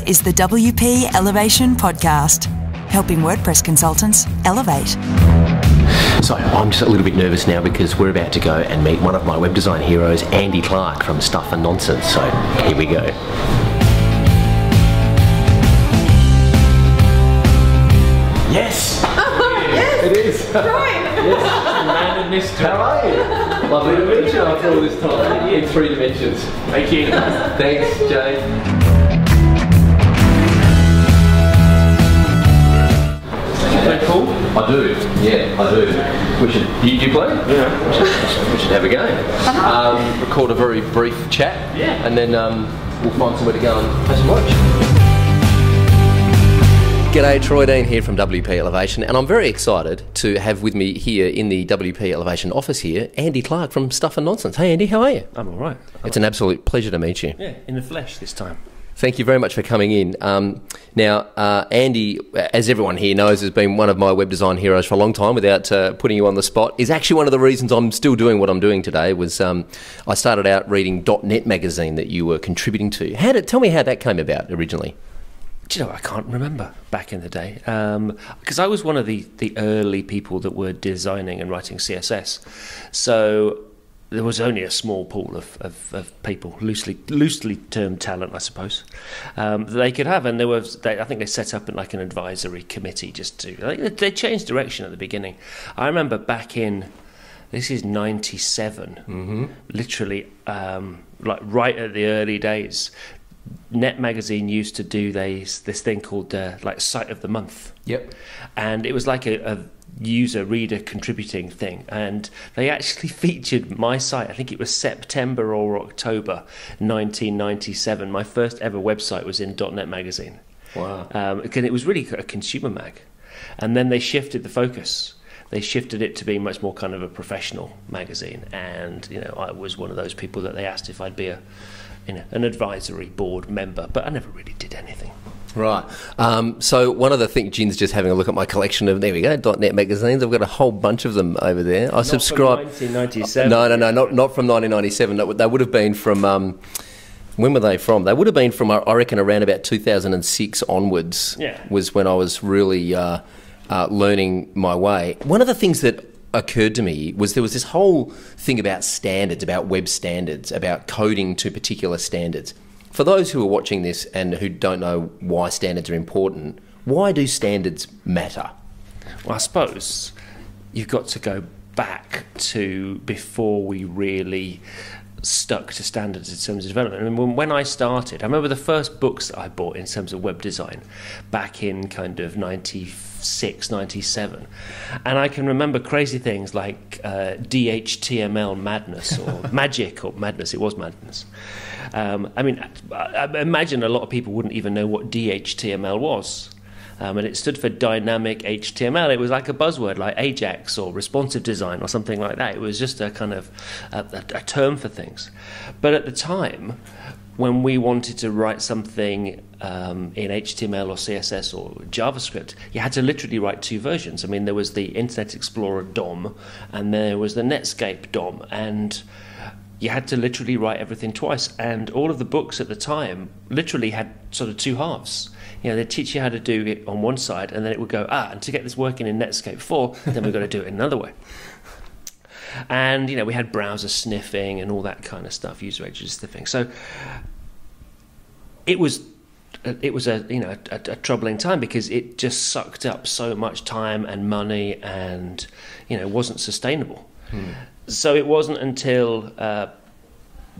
is the WP Elevation podcast, helping WordPress consultants elevate. So I'm just a little bit nervous now because we're about to go and meet one of my web design heroes, Andy Clarke from Stuff and Nonsense. So here we go. Yes! Yes! It is! Right! Yes, man of mystery. How are you? Lovely to meet you after all this time. In 3 dimensions. Thank you. Thanks, Jay. Play pool? I do, yeah, I do. We should, you play? Yeah. We should have a game. Record a very brief chat, yeah, and then we'll find somewhere to go and play some watch. G'day, Troy Dean here from WP Elevation, and I'm very excited to have with me here in the WP Elevation office here, Andy Clarke from Stuff and Nonsense. Hey Andy, how are you? I'm alright. It's an absolute pleasure to meet you. Yeah, in the flesh this time. Thank you very much for coming in. Now, Andy, as everyone here knows, has been one of my web design heroes for a long time without putting you on the spot. Is actually one of the reasons I'm still doing what I'm doing today was I started out reading .NET magazine that you were contributing to. Tell me how that came about originally. Do you know, I can't remember back in the day, because I was one of the early people that were designing and writing CSS. So there was only a small pool of people, loosely termed talent, I suppose, that they could have. And there was, I think they set up like an advisory committee just to, they changed direction at the beginning. I remember back in, this is 97, literally, like right at the early days, Net Magazine used to do this thing called like Site of the Month. Yep. And it was like a user-reader contributing thing. And they actually featured my site, I think it was September or October 1997. My first ever website was in .NET Magazine. Wow. Because it was really a consumer mag. And then they shifted the focus. They shifted it to be much more kind of a professional magazine. And, you know, I was one of those people that they asked if I'd be an advisory board member, but I never really did anything. Right. So one of the things, Gin's just having a look at my collection of, there we go, .NET magazines. I've got a whole bunch of them over there. I subscribe. From 1997. No, not from 1997. They would have been from, when were they from? They would have been from, I reckon, around about 2006 onwards. Yeah. Was when I was really learning my way. One of the things that occurred to me was there was this whole thing about standards, about web standards, about coding to particular standards. For those who are watching this and who don't know why standards are important, why do standards matter? Well, I suppose you've got to go back to before we really stuck to standards in terms of development. I mean, when I started, I remember the first books that I bought in terms of web design back in kind of 96, 97. And I can remember crazy things like DHTML madness or magic or madness. It was madness. I mean, I imagine a lot of people wouldn't even know what DHTML was. And it stood for dynamic HTML. It was like a buzzword like Ajax or responsive design or something like that. It was just a kind of a term for things. But at the time, when we wanted to write something in HTML or CSS or JavaScript, you had to literally write 2 versions. I mean, there was the Internet Explorer DOM and there was the Netscape DOM, and you had to literally write everything twice. And all of the books at the time literally had sort of 2 halves. You know, they'd teach you how to do it on one side, and then it would go, and to get this working in Netscape 4, then we've got to do it another way. And, you know, we had browser sniffing and all that kind of stuff, user agent sniffing. So it was a troubling time because it just sucked up so much time and money and, you know, wasn't sustainable. So it wasn't until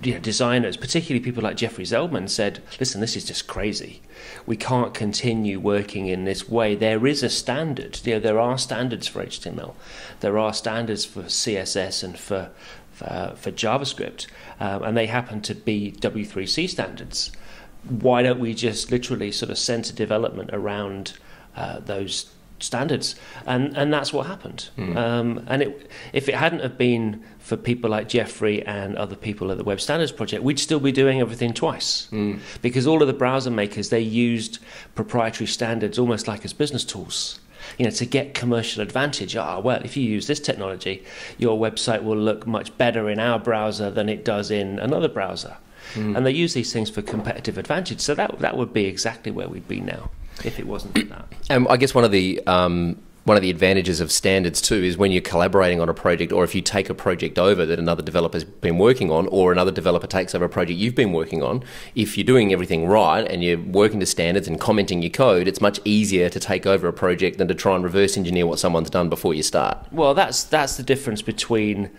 designers, particularly people like Jeffrey Zeldman, said, listen, this is just crazy. We can't continue working in this way. There is a standard. You know, there are standards for HTML. There are standards for CSS and for JavaScript, and they happen to be W3C standards. Why don't we just literally sort of center development around those standards? And that's what happened. And if it hadn't have been for people like Jeffrey and other people at the Web Standards Project, we'd still be doing everything twice. Because all of the browser makers, they used proprietary standards almost like as business tools, you know, to get commercial advantage. Well, if you use this technology, your website will look much better in our browser than it does in another browser. And they use these things for competitive advantage. So that would be exactly where we'd be now if it wasn't for that. And I guess one of the advantages of standards too is when you're collaborating on a project, or if you take a project over that another developer's been working on, or another developer takes over a project you've been working on, if you're doing everything right and you're working to standards and commenting your code, it's much easier to take over a project than to try and reverse engineer what someone's done before you start. Well, that's the difference between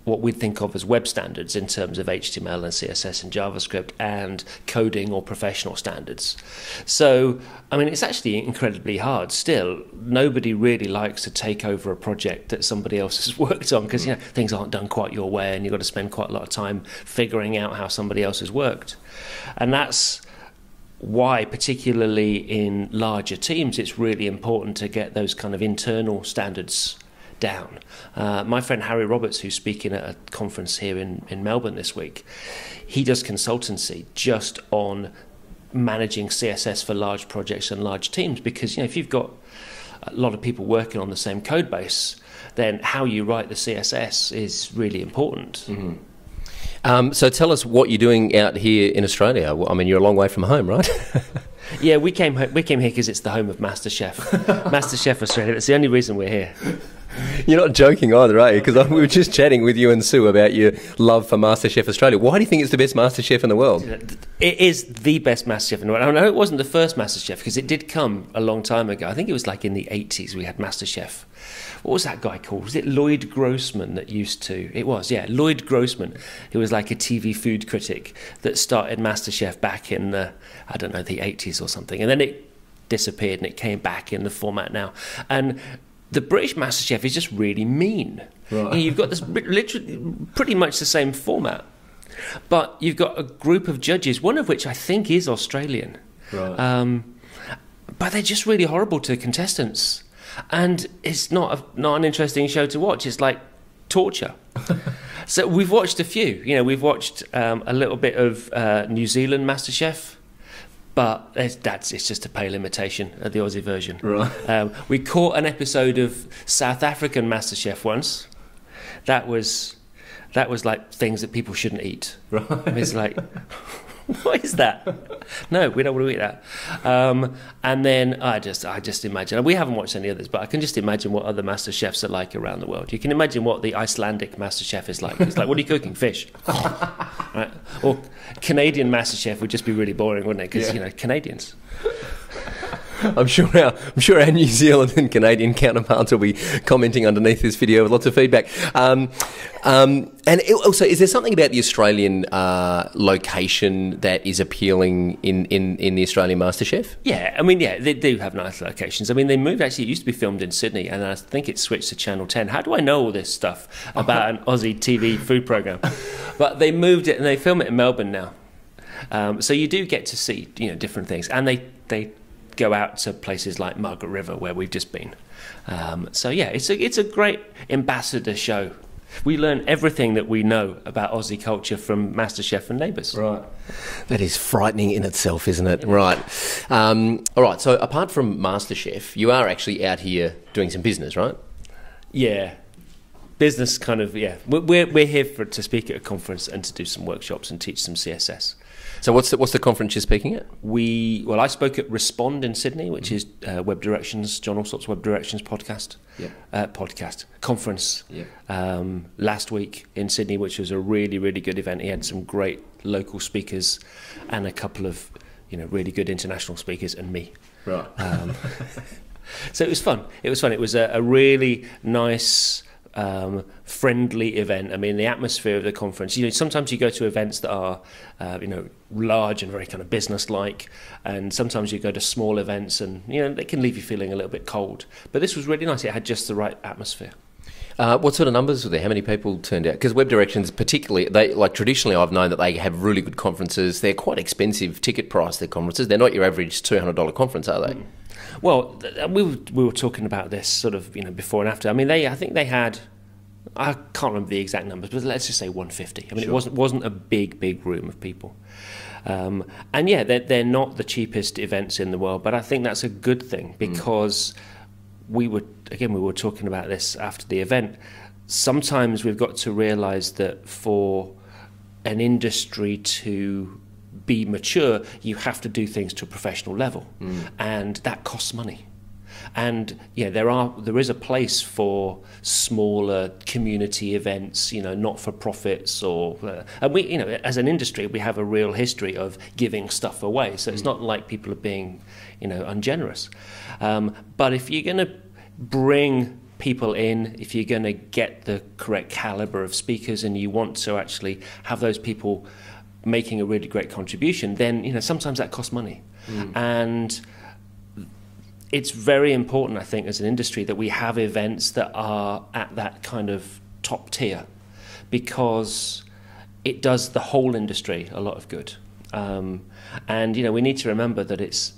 what we think of as web standards in terms of HTML and CSS and JavaScript, and coding or professional standards. So, I mean, it's actually incredibly hard. Still, nobody really likes to take over a project that somebody else has worked on, because things aren't done quite your way, and you've got to spend quite a lot of time figuring out how somebody else has worked. And that's why, particularly in larger teams, it's really important to get those kind of internal standards down. My friend Harry Roberts, who's speaking at a conference here in Melbourne this week, he does consultancy just on managing CSS for large projects and large teams, because if you've got a lot of people working on the same code base, then how you write the CSS is really important. So tell us what you're doing out here in Australia. I mean, you're a long way from home, right? Yeah, we came here because it's the home of MasterChef. MasterChef Australia. That's the only reason we're here. You're not joking either, are you? Because we were just chatting with you and Sue about your love for MasterChef Australia. Why do you think it's the best MasterChef in the world? It is the best MasterChef in the world. I know it wasn't the first MasterChef, because it did come a long time ago. I think it was like in the 80s we had MasterChef. What was that guy called? Was it Lloyd Grossman that used to? It was, yeah, Lloyd Grossman, who was like a TV food critic that started MasterChef back in the, I don't know, the 80s or something. And then it disappeared and it came back in the format now. And the British MasterChef is just really mean. Right. You've got this literally pretty much the same format, but you've got a group of judges, one of which I think is Australian. Right. But they're just really horrible to the contestants. And it's not an interesting show to watch. It's like torture. So we've watched a few. We've watched a little bit of New Zealand MasterChef, but it's just a pale imitation of the Aussie version. Right. We caught an episode of South African MasterChef once. That was like things that people shouldn't eat. Right. It's like, what is that? No, we don't want to eat that. And then I just imagine, we haven't watched any others, but I can just imagine what other MasterChefs are like around the world. You can imagine what the Icelandic MasterChef is like. It's like, what are you cooking? Fish. Right? Or Canadian MasterChef would just be really boring, wouldn't it? Because, Canadians. I'm sure our New Zealand and Canadian counterparts will be commenting underneath this video with lots of feedback. And also, is there something about the Australian location that is appealing in the Australian MasterChef? Yeah, I mean, yeah, they do have nice locations. I mean, they moved, actually, it used to be filmed in Sydney, and I think it switched to Channel 10. How do I know all this stuff about an Aussie TV food programme? But they moved it, and they film it in Melbourne now. So you do get to see, different things. And they go out to places like Margaret River, where we've just been. So yeah, it's a great ambassador show. We learn everything that we know about Aussie culture from MasterChef and Neighbours. Right. That is frightening in itself, isn't it? Right. All right, so apart from MasterChef, you are actually out here doing some business, right? Yeah. Business kind of, yeah. We're here to speak at a conference and to do some workshops and teach some CSS. So what's the conference you're speaking at? I spoke at Respond in Sydney, which is Web Directions, John Allsop's Web Directions podcast. Conference. Last week in Sydney, which was a really, really good event. He had some great local speakers and a couple of really good international speakers, and me. Right. So it was fun. It was a really nice, friendly event. I mean, the atmosphere of the conference, sometimes you go to events that are large and very kind of business-like, and sometimes you go to small events and they can leave you feeling a little bit cold, but this was really nice. It had just the right atmosphere. What sort of numbers were there? How many people turned out? Because Web Directions, particularly, traditionally I've known that they have really good conferences. They're quite expensive ticket price, their conferences. They're not your average $200 conference, are they? Well, we were talking about this sort of before and after. I mean, I think they had, I can't remember the exact numbers, but let's just say 150. I mean, sure. It wasn't a big room of people. And yeah, they're not the cheapest events in the world, but I think that's a good thing, because we were talking about this after the event. Sometimes we've got to realise that for an industry to be mature, you have to do things to a professional level, and that costs money. And there is a place for smaller community events, not for profits, and we, as an industry, we have a real history of giving stuff away. So it's not like people are being, ungenerous. But if you're going to bring people in, if you're going to get the correct caliber of speakers, and you want to actually have those people making a really great contribution, then sometimes that costs money, and it's very important, I think, as an industry, that we have events that are at that kind of top tier, because it does the whole industry a lot of good. And we need to remember that it's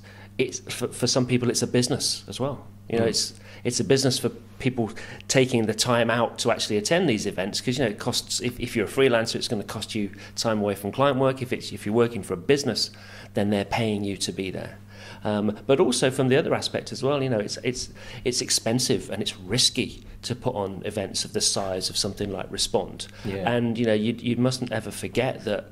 for some people it's a business as well. It's a business for people taking the time out to actually attend these events, because it costs. If you're a freelancer, it's going to cost you time away from client work. If you're working for a business, then they're paying you to be there. But also from the other aspect as well, it's expensive and it's risky to put on events of the size of something like Respond. Yeah. And you mustn't ever forget that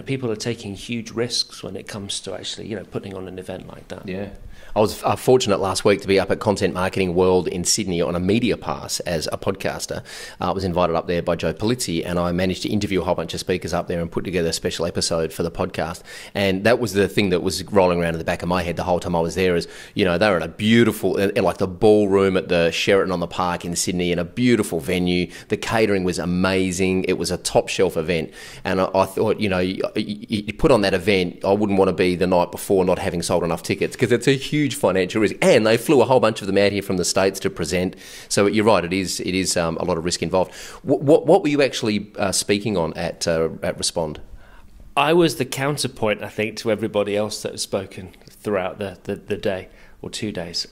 people are taking huge risks when it comes to actually putting on an event like that. Yeah. I was fortunate last week to be up at Content Marketing World in Sydney on a media pass as a podcaster. I was invited up there by Joe Polizzi, and I managed to interview a whole bunch of speakers up there and put together a special episode for the podcast. And that was the thing that was rolling around in the back of my head the whole time I was there, is, they were in a beautiful, like the ballroom at the Sheraton on the Park in Sydney, in a beautiful venue. The catering was amazing. It was a top shelf event. And I thought, you put on that event, I wouldn't want to be the night before not having sold enough tickets, because it's a huge financial risk, and they flew a whole bunch of them out here from the States to present. So you're right, it is a lot of risk involved. What were you actually speaking on at Respond? I was the counterpoint, I think, to everybody else that has spoken throughout the day or 2 days.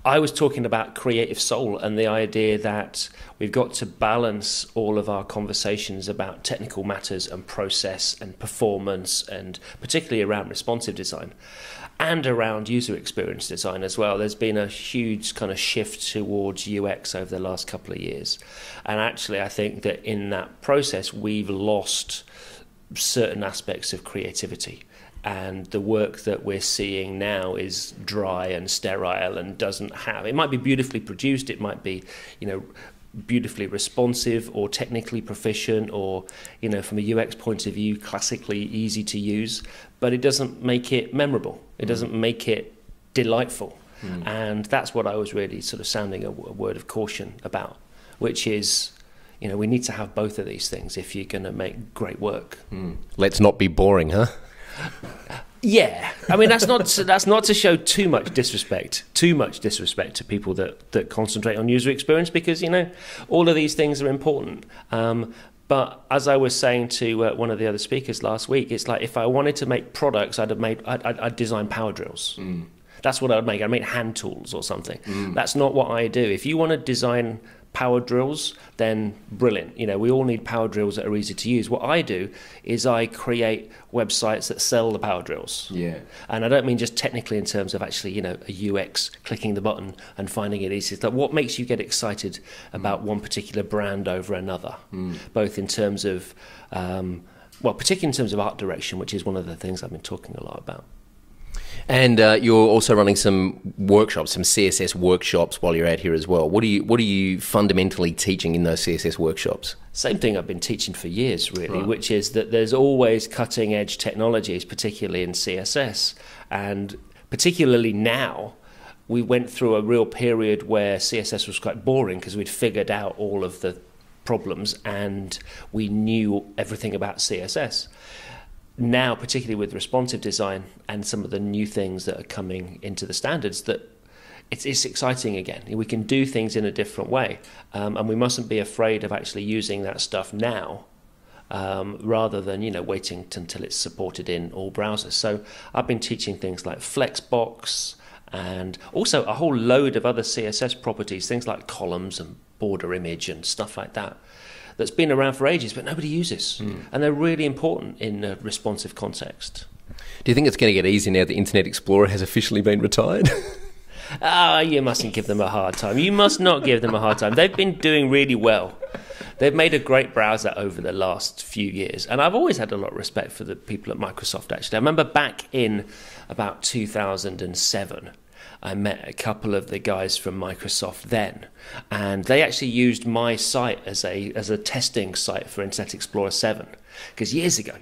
I was talking about creative soul and the idea that we've got to balance all of our conversations about technical matters and process and performance, and particularly around responsive design and around user experience design as well. There's been a huge kind of shift towards UX over the last couple of years. And actually, I think that in that process, we've lost certain aspects of creativity. And the work that we're seeing now is dry and sterile and doesn't have... It might be beautifully produced, it might be, beautifully responsive or technically proficient, or, from a UX point of view, classically easy to use, but it doesn't make it memorable. It doesn't make it delightful. And that's what I was really sort of sounding a word of caution about, which is... we need to have both of these things if you're going to make great work. Let's not be boring, huh? Yeah, I mean that's not to show too much disrespect to people that concentrate on user experience, because all of these things are important. But as I was saying to one of the other speakers last week, it's like if I wanted to make products, I'd design power drills. That's what I'd make. I'd make hand tools or something. That's not what I do. If you want to design power drills, then brilliant. We all need power drills that are easy to use. What I do is I create websites that sell the power drills. Yeah. And I don't mean just technically in terms of actually, a UX, clicking the button and finding it easy. It's like, what makes you get excited about one particular brand over another? Both in terms of, particularly in terms of art direction, which is one of the things I've been talking a lot about. And you're also running some workshops, some CSS workshops while you're out here as well. What are you fundamentally teaching in those CSS workshops? Same thing I've been teaching for years, really, right. Which is that there's always cutting-edge technologies, particularly in CSS. And particularly now, we went through a real period where CSS was quite boring because we'd figured out all of the problems and we knew everything about CSS. Now, particularly with responsive design and some of the new things that are coming into the standards, that it's exciting again. We can do things in a different way, and we mustn't be afraid of actually using that stuff now, rather than waiting until it's supported in all browsers. So I've been teaching things like Flexbox and also a whole load of other CSS properties, things like columns and border image and stuff like that. That's been around for ages, but nobody uses. And they're really important in a responsive context. Do you think it's going to get easier now that Internet Explorer has officially been retired? You mustn't give them a hard time. You must not give them a hard time. They've been doing really well. They've made a great browser over the last few years, and I've always had a lot of respect for the people at Microsoft, actually. I remember back in about 2007, I met a couple of the guys from Microsoft then, and they actually used my site as a testing site for Internet Explorer 7. Because years ago,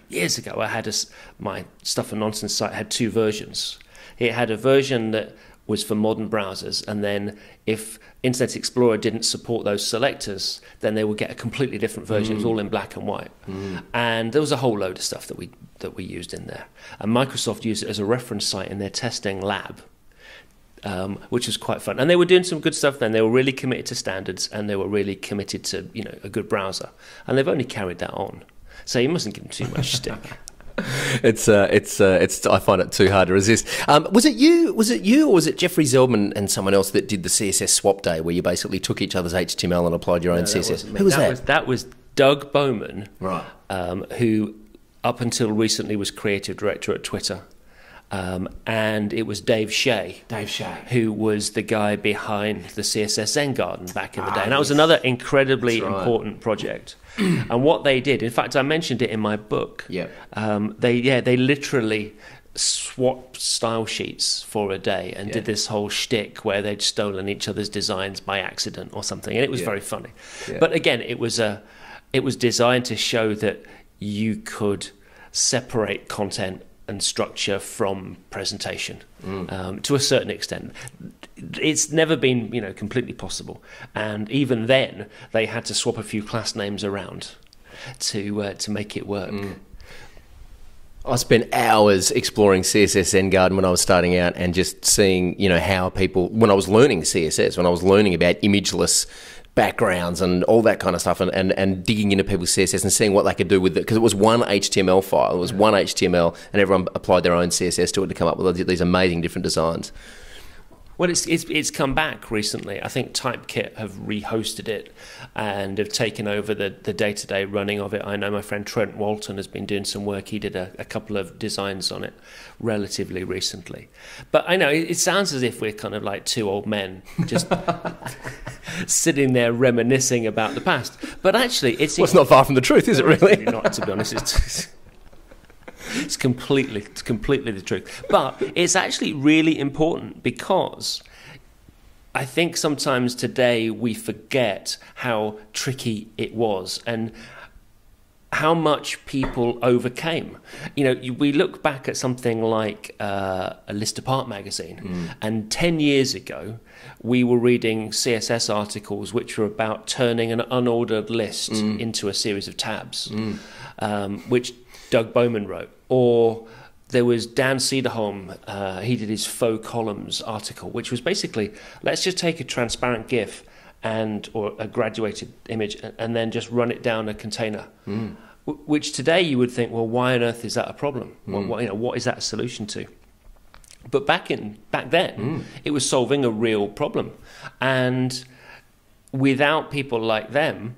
I had my Stuff and Nonsense site had two versions. It had a version that was for modern browsers, and then if Internet Explorer didn't support those selectors, then they would get a completely different version. It was all in black and white. And there was a whole load of stuff that we used in there. And Microsoft used it as a reference site in their testing lab, which was quite fun. And they were doing some good stuff then. They were really committed to standards, and they were really committed to, a good browser. And they've only carried that on. So you mustn't give them too much stick. It's. I find it too hard to resist. Was it you, or was it Jeffrey Zeldman and someone else that did the CSS swap day, where you basically took each other's HTML and applied your own CSS? Who was that? That was Doug Bowman, right? Who, up until recently, was creative director at Twitter. And it was Dave Shea, who was the guy behind the CSS Zen Garden back in the day. And that was another incredibly important project. And what they did, in fact, I mentioned it in my book. Yeah. They literally swapped style sheets for a day and did this whole shtick where they'd stolen each other's designs by accident or something, and it was very funny. Yeah. But again, it was designed to show that you could separate content and structure from presentation to a certain extent. It's never been, completely possible. And even then, they had to swap a few class names around to make it work. I spent hours exploring CSS Zen Garden when I was starting out, and just seeing, how people, when I was learning CSS, when I was learning about imageless backgrounds and all that kind of stuff, and digging into people's CSS and seeing what they could do with it, because it was one HTML file, it was one HTML, and everyone applied their own CSS to it to come up with these amazing different designs. Well, it's come back recently. I think Typekit have rehosted it and have taken over the day-to-day running of it. I know my friend Trent Walton has been doing some work. He did a couple of designs on it relatively recently. But I know it sounds as if we're kind of like two old men just sitting there reminiscing about the past. But actually, it's not far from the truth, is it really? It's not, to be honest. It's completely the truth. But it's actually really important, because I think sometimes today we forget how tricky it was and how much people overcame. We look back at something like a List Apart magazine, and 10 years ago we were reading CSS articles which were about turning an unordered list into a series of tabs, which Doug Bowman wrote. Or there was Dan Cederholm, he did his faux columns article, which was basically, let's just take a transparent GIF or a graduated image and then just run it down a container. Which today you would think, well, why on earth is that a problem? What is that a solution to? But back then, it was solving a real problem. And without people like them,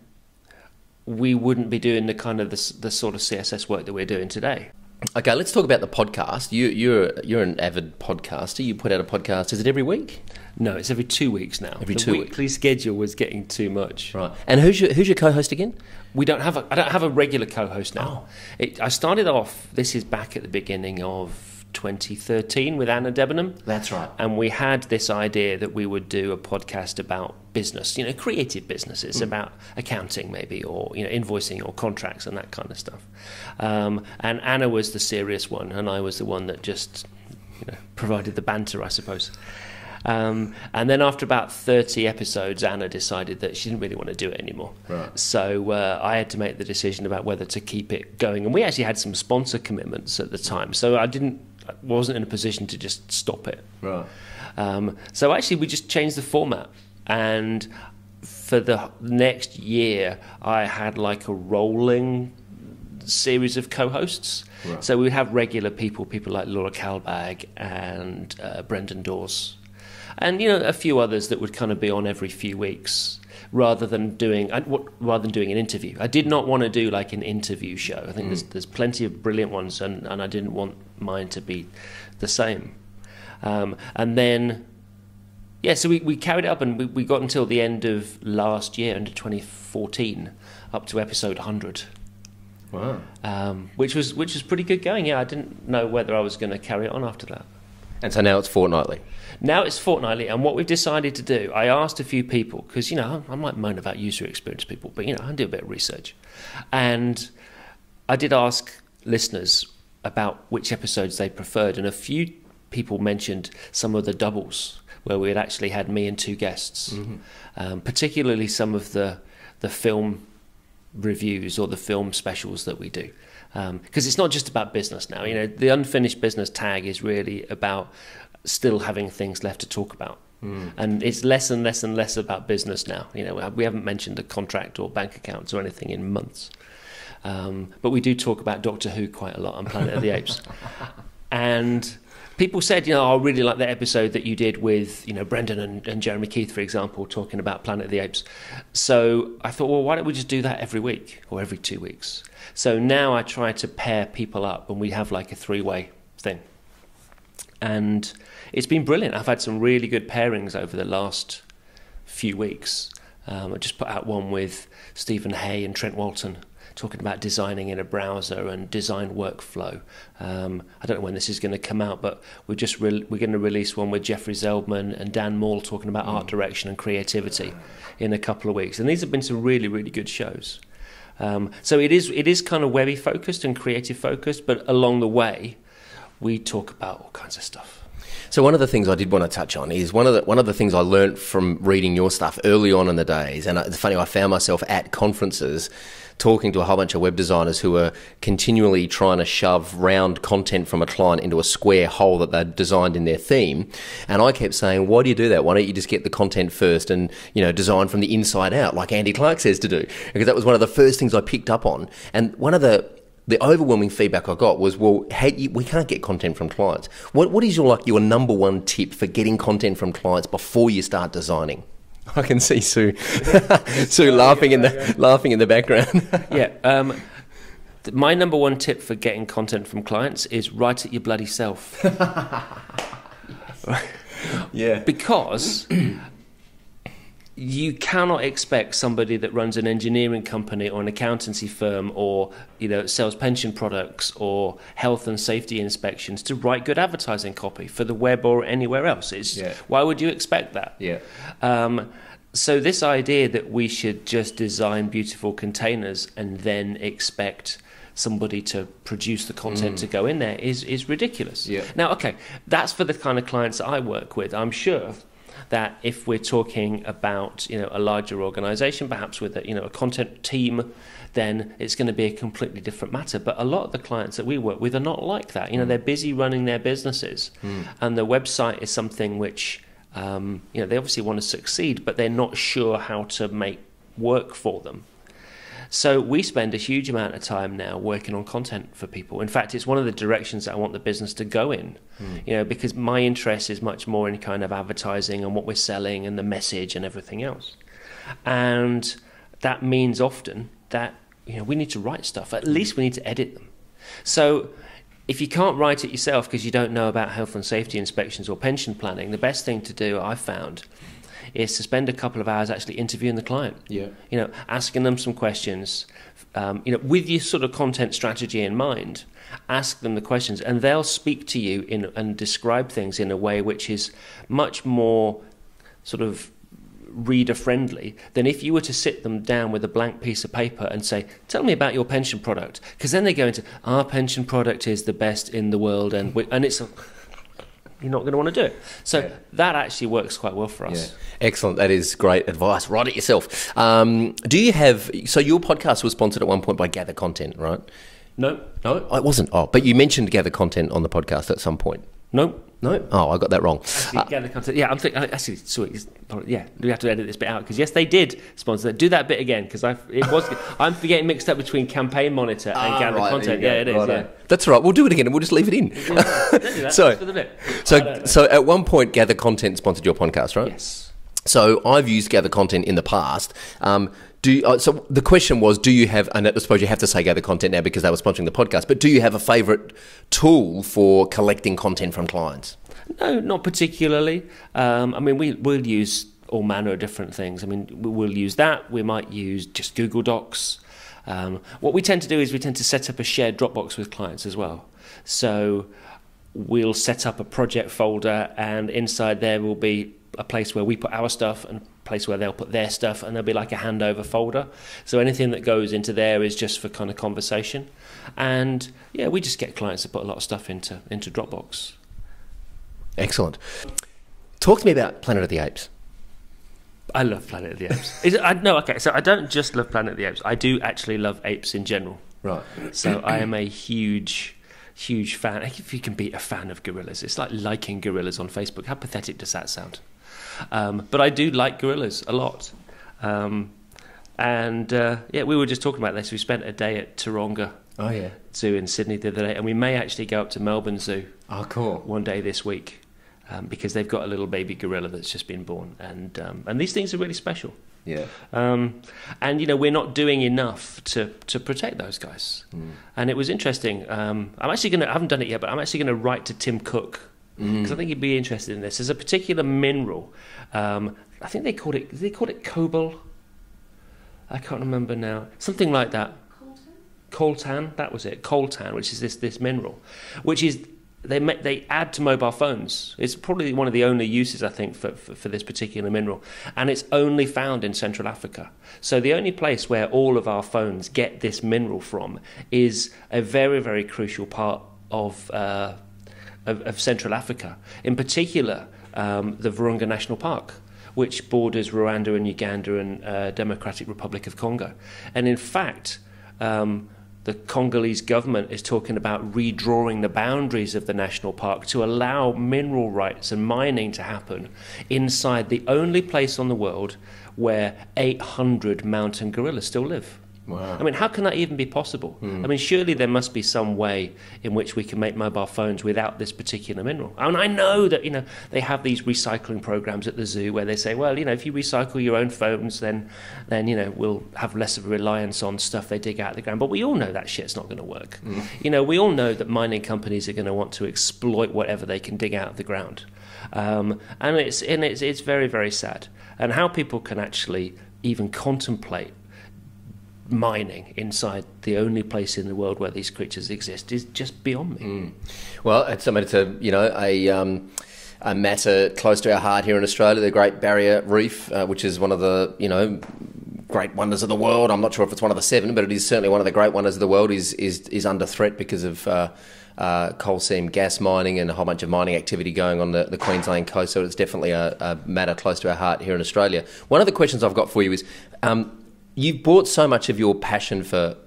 we wouldn't be doing the kind of the sort of CSS work that we're doing today. Okay, let's talk about the podcast. You're an avid podcaster. You put out a podcast. Is it every week? No, it's every 2 weeks now. Every 2 weeks. The weekly schedule was getting too much. Right. And who's your co-host again? I don't have a regular co-host now. I started off. This is back at the beginning of 2013 with Anna Debenham. That's right. And we had this idea that we would do a podcast about business, creative businesses, about accounting maybe, or invoicing or contracts and that kind of stuff. And Anna was the serious one, and I was the one that just provided the banter, I suppose. And then after about 30 episodes, Anna decided that she didn't really want to do it anymore. Right. So I had to make the decision about whether to keep it going. And we actually had some sponsor commitments at the time, so I wasn't in a position to just stop it. Right. So actually we just changed the format, and for the next year I had like a rolling series of co-hosts. Right. So we would have regular people like Laura Kalbag and Brendan Dawes, and a few others that would kind of be on every few weeks, rather than doing an interview. I did not want to do like an interview show. I think there's plenty of brilliant ones, and I didn't want mine to be the same. And then Yeah, so we carried it up, and we got until the end of last year, into 2014, up to episode 100. Wow. Which was pretty good going. Yeah, I didn't know whether I was going to carry it on after that. And so now it's fortnightly. Now it's fortnightly, and what we've decided to do, I asked a few people, because, I might moan about user experience people, but, I do a bit of research. And I did ask listeners about which episodes they preferred, and a few people mentioned some of the doubles, where we had actually had me and two guests, particularly some of the film reviews or the film specials that we do. Because it's not just about business now. The unfinished business tag is really about still having things left to talk about. And it's less and less and less about business now. We haven't mentioned a contract or bank accounts or anything in months. But we do talk about Doctor Who quite a lot on Planet of the Apes. And people said, I really like that episode that you did with, Brendan and Jeremy Keith, for example, talking about Planet of the Apes. So I thought, well, why don't we just do that every week or every 2 weeks? So now I try to pair people up, and we have like a 3-way thing. And it's been brilliant. I've had some really good pairings over the last few weeks. I just put out one with Stephen Hay and Trent Walton, talking about designing in a browser and design workflow. I don't know when this is going to come out, but we're going to release one with Jeffrey Zeldman and Dan Maul talking about art direction and creativity in a couple of weeks. And these have been some really, really good shows. So it is kind of webby focused and creative focused, but along the way, we talk about all kinds of stuff. So one of the things I did want to touch on is one of the things I learnt from reading your stuff early on in the days, and it's funny, I found myself at conferences talking to a whole bunch of web designers who are continually trying to shove round content from a client into a square hole that they'd designed in their theme. And I kept saying, why do you do that? Why don't you just get the content first and, design from the inside out, like Andy Clarke says to do? Because that was one of the first things I picked up on. And one of the overwhelming feedback I got was, well, hey, we can't get content from clients. What is your number one tip for getting content from clients before you start designing? I can see Sue laughing in the background. Yeah. My number one tip for getting content from clients is write it your bloody self. Yeah. Because you cannot expect somebody that runs an engineering company or an accountancy firm or sells pension products or health and safety inspections to write good advertising copy for the web or anywhere else. Why would you expect that? Yeah. So this idea that we should just design beautiful containers and then expect somebody to produce the content to go in there is ridiculous. Yeah. Now, okay, that's for the kind of clients that I work with. I'm sure that if we're talking about a larger organisation, perhaps with a content team, then it's going to be a completely different matter. But a lot of the clients that we work with are not like that. They're busy running their businesses, and the website is something which they obviously want to succeed, but they're not sure how to make work for them. So we spend a huge amount of time now working on content for people. In fact, it's one of the directions that I want the business to go in, because my interest is much more in kind of advertising and what we're selling and the message and everything else. And that means often that, we need to write stuff. At least we need to edit them. So if you can't write it yourself because you don't know about health and safety inspections or pension planning, the best thing to do, I've found, is to spend a couple of hours actually interviewing the client. Yeah. Asking them some questions, with your sort of content strategy in mind. Ask them the questions, and they'll speak to you and describe things in a way which is much more sort of reader friendly than if you were to sit them down with a blank piece of paper and say, tell me about your pension product, because then they go into, our pension product is the best in the world, and it's you're not going to want to do it. So that actually works quite well for us. Yeah. Excellent. That is great advice. Write it yourself. Do you have... So your podcast was sponsored at one point by Gather Content, right? No. No? It wasn't. Oh, but you mentioned Gather Content on the podcast at some point. No. No? Oh, I got that wrong. Gather Content. Yeah, I'm thinking... Actually, sorry. Yeah, we have to edit this bit out, because yes, they did sponsor that. Do that bit again, because I'm getting mixed up between Campaign Monitor and Gather Content. Yeah, it is. Right, yeah. That's all right. We'll do it again and we'll just leave it in. So at one point, Gather Content sponsored your podcast, right? Yes. So I've used Gather Content in the past. So the question was, do you have, and I suppose you have to say Gather Content now because they were sponsoring the podcast, but do you have a favourite tool for collecting content from clients? No, not particularly. I mean, we'll use all manner of different things. I mean, we'll use that. We might use just Google Docs. What we tend to do is we tend to set up a shared Dropbox with clients as well. So we'll set up a project folder, and inside there will be a place where we put our stuff and a place where they'll put their stuff, and there'll be like a handover folder. So anything that goes into there is just for kind of conversation. And yeah, we just get clients to put a lot of stuff into Dropbox. Excellent. Talk to me about Planet of the Apes. I love Planet of the Apes. So I don't just love Planet of the Apes. I do actually love apes in general. Right. So I am a huge fan. If you can be a fan of gorillas, it's like liking gorillas on Facebook. How pathetic does that sound? But I do like gorillas a lot. We were just talking about this. We spent a day at Taronga Zoo in Sydney the other day, and we may actually go up to Melbourne Zoo. Oh, cool. One day this week. Because they've got a little baby gorilla that's just been born, and these things are really special. Yeah. And we're not doing enough to protect those guys. And it was interesting. I haven't done it yet, but I'm actually going to write to Tim Cook because I think he'd be interested in this. There's a particular mineral. I think they called it cobalt. I can't remember now. Something like that. Coltan. That was it. Coltan, which is this mineral, which is. They add to mobile phones. It's probably one of the only uses, I think, for this particular mineral. And it's only found in Central Africa. So the only place where all of our phones get this mineral from is a very, very crucial part of Central Africa. In particular, the Virunga National Park, which borders Rwanda and Uganda and Democratic Republic of Congo. And in fact... the Congolese government is talking about redrawing the boundaries of the national park to allow mineral rights and mining to happen inside the only place on the world where 800 mountain gorillas still live. Wow. I mean, how can that even be possible? I mean, surely there must be some way in which we can make mobile phones without this particular mineral. And I know that, they have these recycling programs at the zoo where they say, well, if you recycle your own phones, then we'll have less of a reliance on stuff they dig out of the ground. But we all know that shit's not going to work. We all know that mining companies are going to want to exploit whatever they can dig out of the ground. And it's very, very sad. And how people can actually even contemplate mining inside the only place in the world where these creatures exist is just beyond me. Well, it's a matter close to our heart here in Australia, the Great Barrier Reef, which is one of the great wonders of the world. I'm not sure if it's one of the 7, but it is certainly one of the great wonders of the world. Is under threat because of coal seam gas mining and a whole bunch of mining activity going on the Queensland coast. So it's definitely a matter close to our heart here in Australia. One of the questions I've got for you is. You've brought so much of your passion for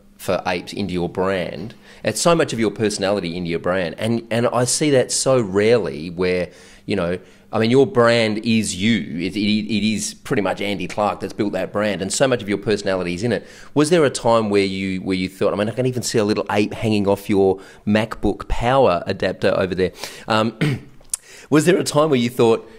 apes into your brand, and so much of your personality into your brand, and I see that so rarely where, your brand is you. It is pretty much Andy Clarke that's built that brand, and so much of your personality is in it. Was there a time where you thought, I can even see a little ape hanging off your MacBook Power adapter over there. Was there a time where you thought,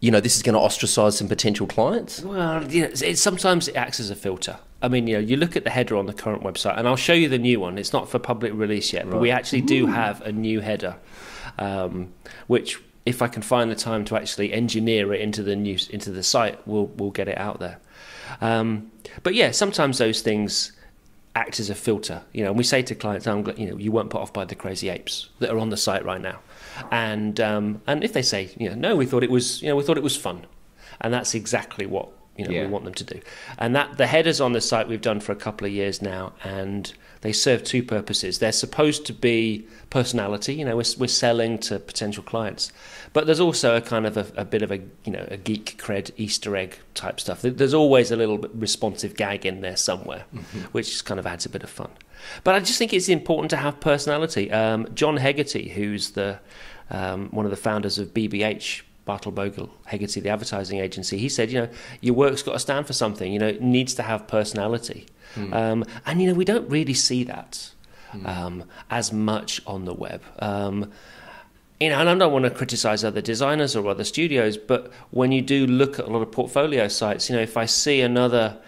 this is going to ostracise some potential clients? Well, sometimes it acts as a filter. I mean, you look at the header on the current website, and I'll show you the new one. It's not for public release yet, but we actually do have a new header, which, if I can find the time to actually engineer it into the site, we'll get it out there. But yeah, sometimes those things act as a filter. And we say to clients, you weren't put off by the crazy apes that are on the site right now. And if they say, no, we thought it was fun, and that's exactly what we want them to do. And that the headers on the site we've done for a couple of years now, and they serve 2 purposes. They're supposed to be personality. We're selling to potential clients, but there's also a kind of a bit of a geek cred Easter egg type stuff. There's always a little bit responsive gag in there somewhere, which kind of adds a bit of fun. But I just think it's important to have personality. John Hegarty, who's one of the founders of BBH, Bartle Bogle Hegarty, the advertising agency, he said, your work's got to stand for something. It needs to have personality. And we don't really see that as much on the web. and I don't want to criticize other designers or other studios, but when you do look at a lot of portfolio sites, if I see another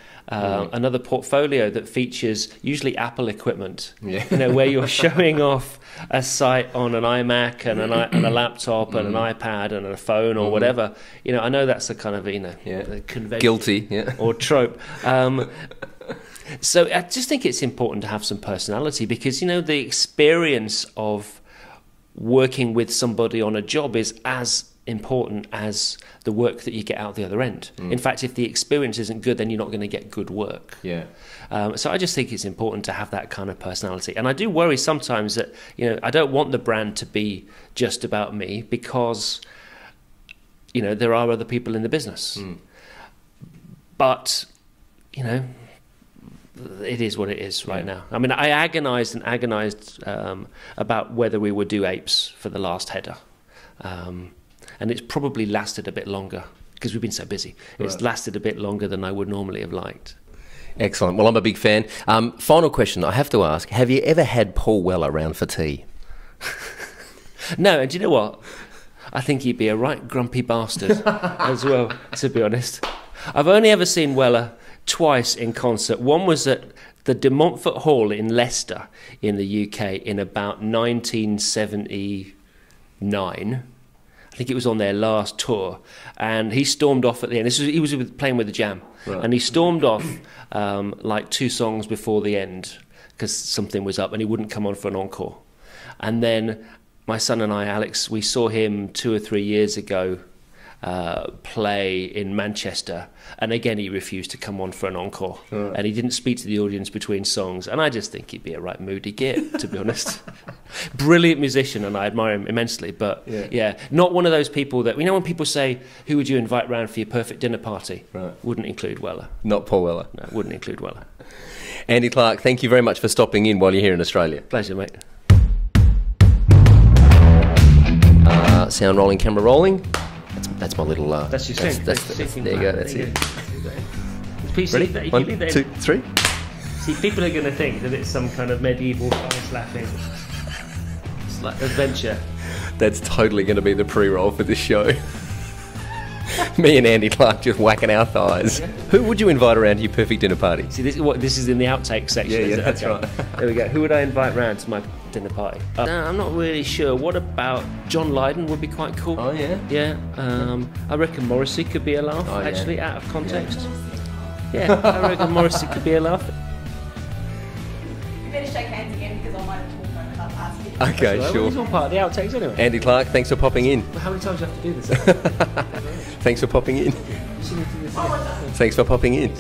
portfolio that features usually Apple equipment, where you're showing off a site on an iMac and a laptop and an iPad and a phone or whatever, I know that's a kind of a convention, guilty, or trope. So I just think it's important to have some personality, because the experience of working with somebody on a job is as important as the work that you get out the other end. In fact, if the experience isn't good, then you're not going to get good work. So I just think it's important to have that kind of personality. And I do worry sometimes that I don't want the brand to be just about me, because there are other people in the business. But it is what it is right now. I mean, I agonised about whether we would do Apes for the last header. And it's probably lasted a bit longer because we've been so busy. It's lasted a bit longer than I would normally have liked. Excellent. Well, I'm a big fan. Final question I have to ask. Have you ever had Paul Weller around for tea? No, and do you know what? I think he'd be a right grumpy bastard as well, to be honest. I've only ever seen Weller twice in concert. One was at the De Montfort Hall in Leicester in the UK in about 1979. I think it was on their last tour, and he stormed off at the end. He was playing with the Jam, and he stormed off like 2 songs before the end because something was up, and he wouldn't come on for an encore. And then my son and I, Alex, we saw him 2 or 3 years ago play in Manchester, and again he refused to come on for an encore, and he didn't speak to the audience between songs, and I just think he'd be a right moody git, to be honest. Brilliant musician, and I admire him immensely, but not one of those people that, when people say, who would you invite round for your perfect dinner party? Wouldn't include Weller. Not Paul Weller. No, wouldn't include Weller. Andy Clarke, thank you very much for stopping in while you're here in Australia. Pleasure, mate. Sound rolling, camera rolling. That's my little. That's your thing. There you go. That's it. Ready? 1, 2, 3. See, people are going to think that it's some kind of medieval slapping adventure. That's totally going to be the pre-roll for this show. Me and Andy Clarke just whacking our thighs. Who would you invite around to your perfect dinner party? See, this is in the Outtakes section. Yeah, that's right. There we go. Who would I invite round to my dinner party? I'm not really sure. What about John Lydon would be quite cool. Oh, yeah? Yeah. I reckon Morrissey could be a laugh, actually, out of context. Yeah. I reckon Morrissey could be a laugh. You better shake hands again because I might have talked over that last bit. Okay, Well, sure. it's all part of the Outtakes anyway. Andy Clarke, thanks for popping in. How many times do you have to do this? Thanks for popping in. Thanks for popping in.